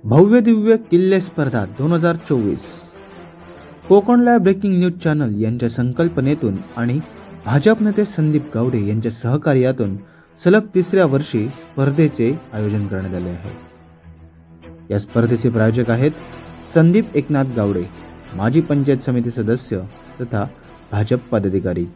भव्य दिव्य किल्ले स्पर्धा 2024 कोकणला breaking news channel यांच्या संकल्पनेतून आणि भाजप नेते संदीप गावडे यांच्या सहकार्यातून सलग तिसऱ्या वर्षी स्पर्धेचे आयोजन करण्यात आले आहे। या स्पर्धेचे प्रायोजक आहेत संदीप एकनाथ गावडे, माजी पंचायत समिती सदस्य तथा भाजप पदाधिकारी।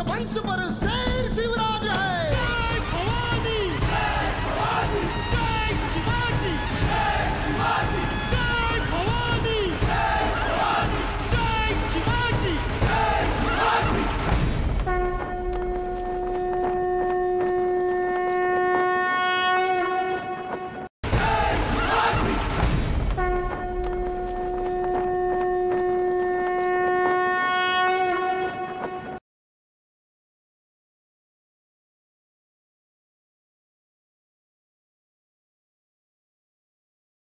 कंस पर शेर शिवराज है।